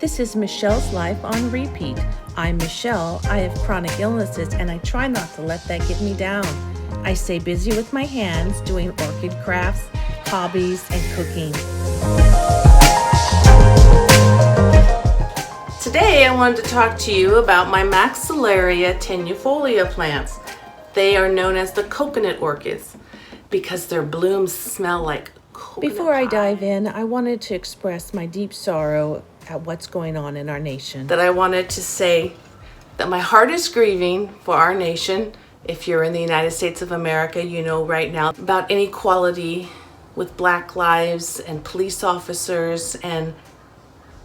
This is Michelle's Life on Repeat. I'm Michelle. I have chronic illnesses and I try not to let that get me down. I stay busy with my hands doing orchid crafts, hobbies, and cooking. Today I wanted to talk to you about my Maxillaria Tenuifolia plants. They are known as the coconut orchids because their blooms smell like coconut. Before I dive in, I wanted to express my deep sorrow at what's going on in our nation. That I wanted to say that my heart is grieving for our nation. If you're in the United States of America, you know right now about inequality with Black lives and police officers, and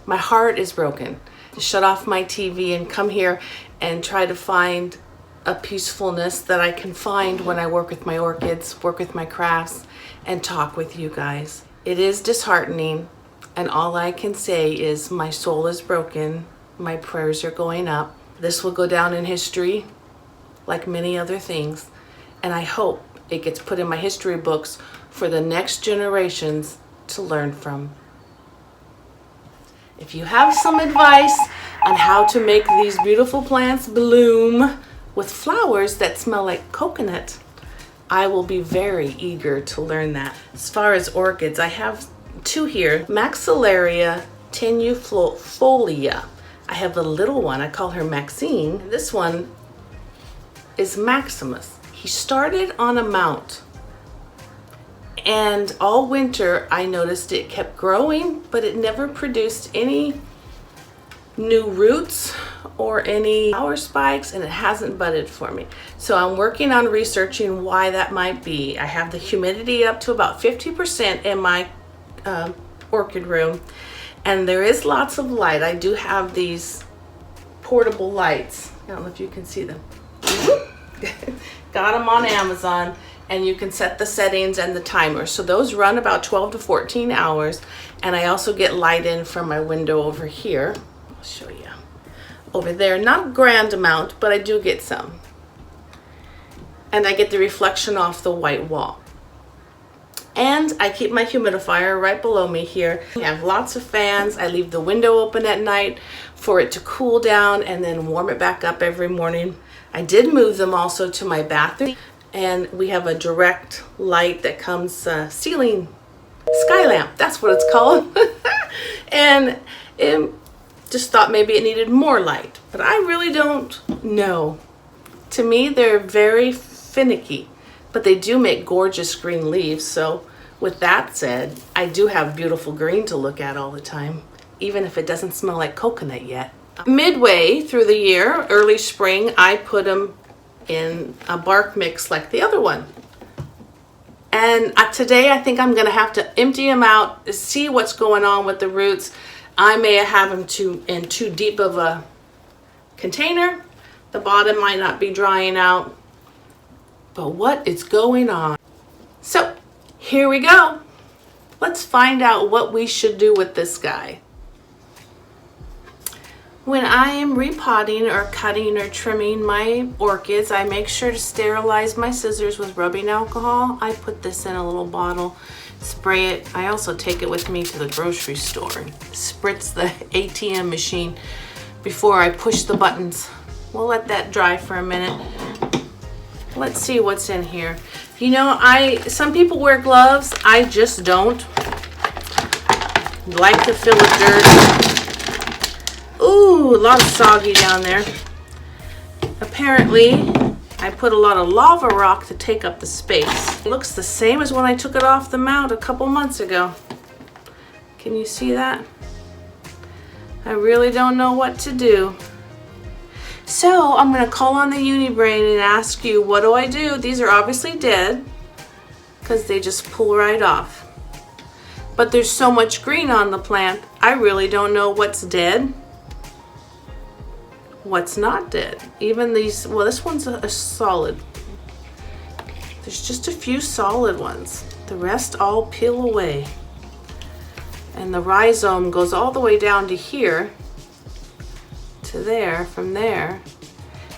my heart is broken. To shut off my TV and come here and try to find a peacefulness that I can find when I work with my orchids, work with my crafts, and talk with you guys. It is disheartening, and all I can say is my soul is broken. My prayers are going up. This will go down in history like many other things, and I hope it gets put in my history books for the next generations to learn from. If you have some advice on how to make these beautiful plants bloom with flowers that smell like coconut, I will be very eager to learn that. As far as orchids, I have two here. Maxillaria Tenuifolia. I have the little one, I call her Maxine. This one is Maximus. He started on a mount, and all winter I noticed it kept growing, but it never produced any new roots or any flower spikes, and it hasn't budded for me. So I'm working on researching why that might be. I have the humidity up to about 50% in my orchid room, and there is lots of light. I do have these portable lights. I don't know if you can see them. Got them on Amazon, and you can set the settings and the timer. So those run about 12 to 14 hours, and I also get light in from my window over here. I'll show you. Over there, not a grand amount, but I do get some. And I get the reflection off the white wall. And I keep my humidifier right below me here. I have lots of fans. I leave the window open at night for it to cool down and then warm it back up every morning. I did move them also to my bathroom, and we have a direct light that comes ceiling sky lamp. That's what it's called. And just thought maybe it needed more light, but I really don't know. To me, they're very finicky, but they do make gorgeous green leaves. So with that said, I do have beautiful green to look at all the time, even if it doesn't smell like coconut yet. Midway through the year, early spring, I put them in a bark mix like the other one. And today I think I'm gonna have to empty them out, see what's going on with the roots. I may have them in too deep of a container. The bottom might not be drying out, but what is going on? So here we go. Let's find out what we should do with this guy. When I am repotting or cutting or trimming my orchids, I make sure to sterilize my scissors with rubbing alcohol. I put this in a little bottle, spray it. I also take it with me to the grocery store and spritz the ATM machine before I push the buttons. We'll let that dry for a minute. Let's see what's in here. You know, some people wear gloves. I just don't. Like to feel the dirt. Ooh, a lot of soggy down there. Apparently, I put a lot of lava rock to take up the space. It looks the same as when I took it off the mount a couple months ago. Can you see that? I really don't know what to do. So I'm gonna call on the Unibrain and ask you, what do I do? These are obviously dead because they just pull right off. But there's so much green on the plant, I really don't know what's dead, what's not dead. Even these, well, this one's a solid. There's just a few solid ones. The rest all peel away. And the rhizome goes all the way down to here, to there, from there.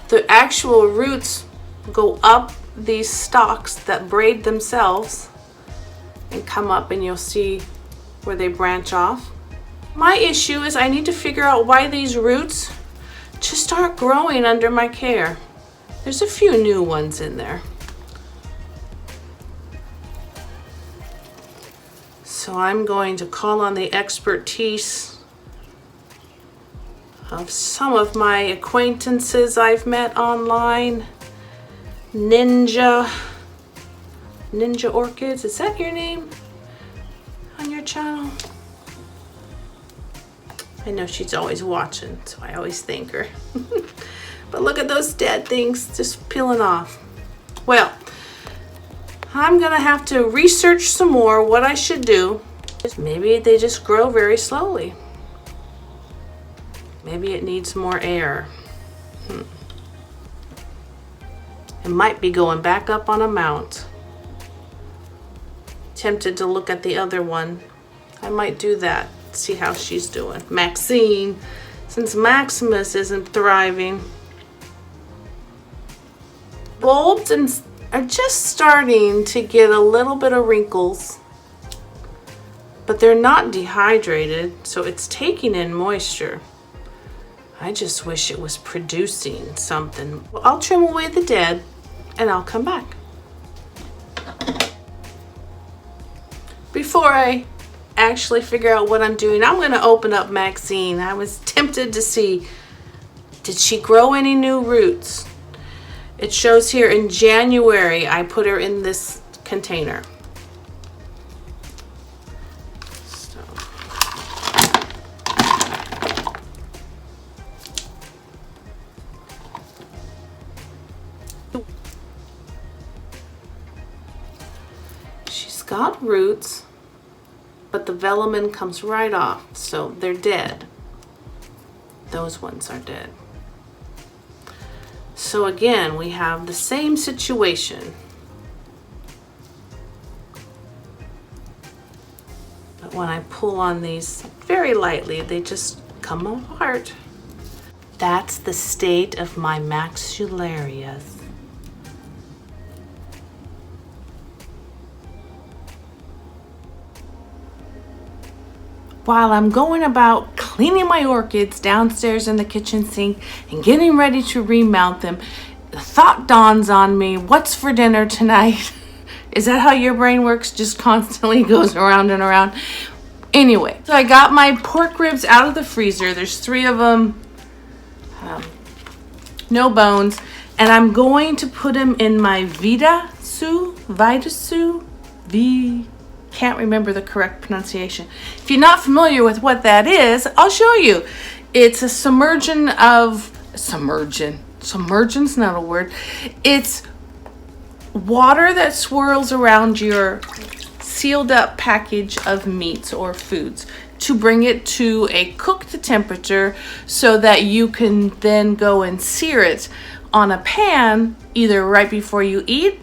The actual roots go up these stalks that braid themselves and come up, and you'll see where they branch off. My issue is I need to figure out why these roots just aren't growing under my care. There's a few new ones in there. So I'm going to call on the expertise of some of my acquaintances I've met online. Ninja Orchids, is that your name on your channel? I know she's always watching, so I always thank her. But look at those dead things just peeling off. Well, I'm gonna have to research some more what I should do. Maybe they just grow very slowly. Maybe it needs more air. It might be going back up on a mount. Tempted to look at the other one. I might do that, see how she's doing. Maxine, since Maximus isn't thriving. Bulbs are just starting to get a little bit of wrinkles, but they're not dehydrated, so it's taking in moisture. I just wish it was producing something. Well, I'll trim away the dead and I'll come back. Before I actually figure out what I'm doing, I'm going to open up Maxine. I was tempted to see, did she grow any new roots? It shows here in January I put her in this container. So. She's got roots, but the velamen comes right off, so they're dead. Those ones are dead. So again, we have the same situation. But when I pull on these very lightly, they just come apart. That's the state of my Maxillarias. While I'm going about cleaning my orchids downstairs in the kitchen sink and getting ready to remount them, the thought dawns on me, what's for dinner tonight? Is that how your brain works? Just constantly goes around and around. Anyway, so I got my pork ribs out of the freezer. There's 3 of them, no bones. And I'm going to put them in my Vita Sous, can't remember the correct pronunciation. If you're not familiar with what that is, I'll show you. It's a submersion's not a word. It's water that swirls around your sealed up package of meats or foods to bring it to a cooked temperature so that you can then go and sear it on a pan either right before you eat,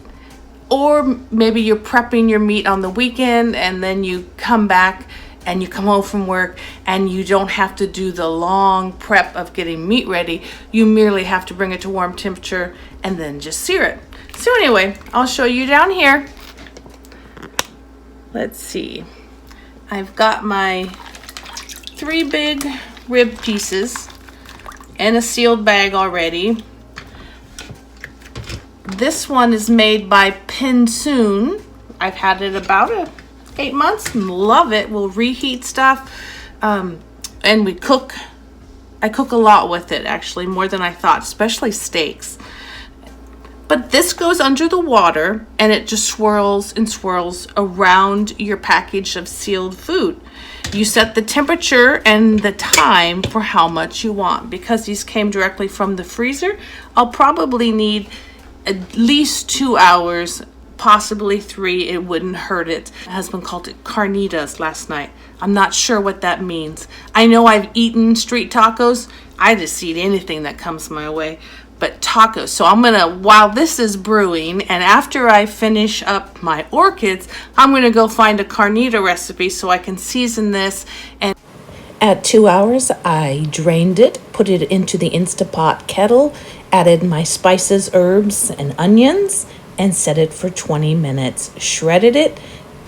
or maybe you're prepping your meat on the weekend and then you come back and you come home from work and you don't have to do the long prep of getting meat ready. You merely have to bring it to warm temperature and then just sear it. So anyway, I'll show you down here. Let's see. I've got my 3 big rib pieces in a sealed bag already. This one is made by Pinsoon. I've had it about 8 months and love it. We'll reheat stuff. And I cook a lot with it, actually, more than I thought, especially steaks. But this goes under the water and it just swirls and swirls around your package of sealed food. You set the temperature and the time for how much you want. Because these came directly from the freezer, I'll probably need at least 2 hours, possibly 3. It wouldn't hurt it. My husband called it carnitas last night. I'm not sure what that means. I know I've eaten street tacos. I just eat anything that comes my way. But tacos. So I'm gonna, while this is brewing and after I finish up my orchids, I'm gonna go find a carnita recipe so I can season this. And at 2 hours, I drained it, put it into the Instapot kettle, added my spices, herbs, and onions, and set it for 20 minutes. Shredded it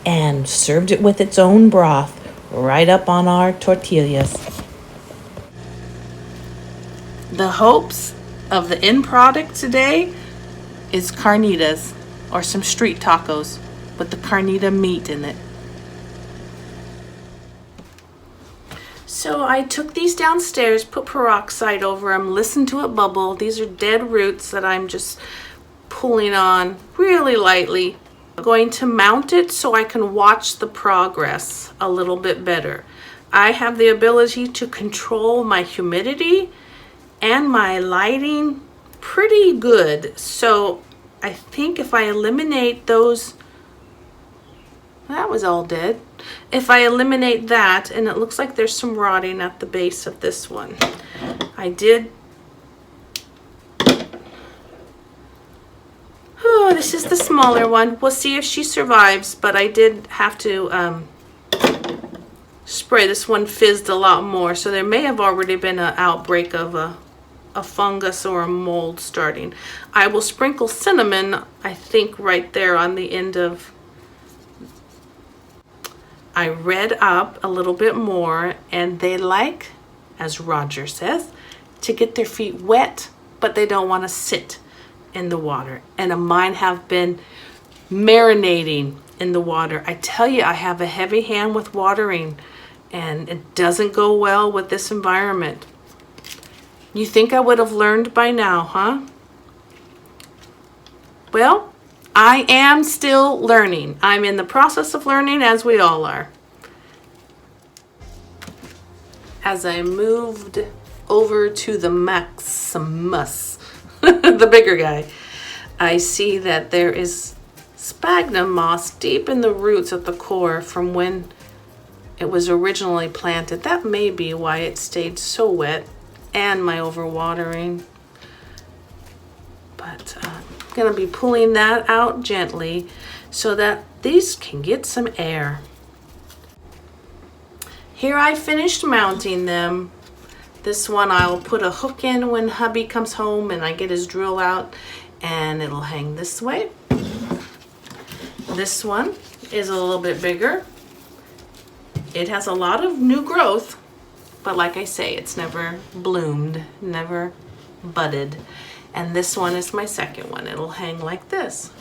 and served it with its own broth. right up on our tortillas. The hopes of the end product today is carnitas or some street tacos with the carnita meat in it. So I took these downstairs, put peroxide over them, listened to it bubble. These are dead roots that I'm just pulling on really lightly. I'm going to mount it so I can watch the progress a little bit better. I have the ability to control my humidity and my lighting pretty good. So I think if I eliminate those, that was all dead. If I eliminate that, and it looks like there's some rotting at the base of this one. I did. Oh, this is the smaller one. We'll see if she survives, but I did have to spray. This one fizzed a lot more, so there may have already been an outbreak of a fungus or a mold starting. I will sprinkle cinnamon, I think, right there on the end of. I read up a little bit more, and they like, as Roger says, to get their feet wet, but they don't want to sit in the water. And mine have been marinating in the water. I tell you, I have a heavy hand with watering, and it doesn't go well with this environment. You think I would have learned by now, huh? Well, I am still learning. I'm in the process of learning, as we all are. As I moved over to the Maximus, the bigger guy, I see that there is sphagnum moss deep in the roots at the core from when it was originally planted. That may be why it stayed so wet, and my overwatering. But I'm gonna be pulling that out gently so that these can get some air. Here I finished mounting them. This one I'll put a hook in when hubby comes home and I get his drill out, and it'll hang this way. This one is a little bit bigger. It has a lot of new growth, but like I say, it's never bloomed, never budded. And this one is my second one. It'll hang like this.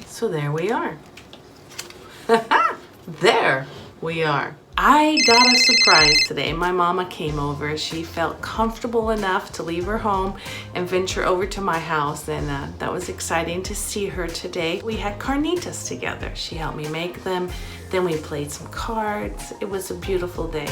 So there we are. There we are. I got a surprise today. My mama came over. She felt comfortable enough to leave her home and venture over to my house, and that was exciting to see her today. We had carnitas together. She helped me make them. Then we played some cards. It was a beautiful day.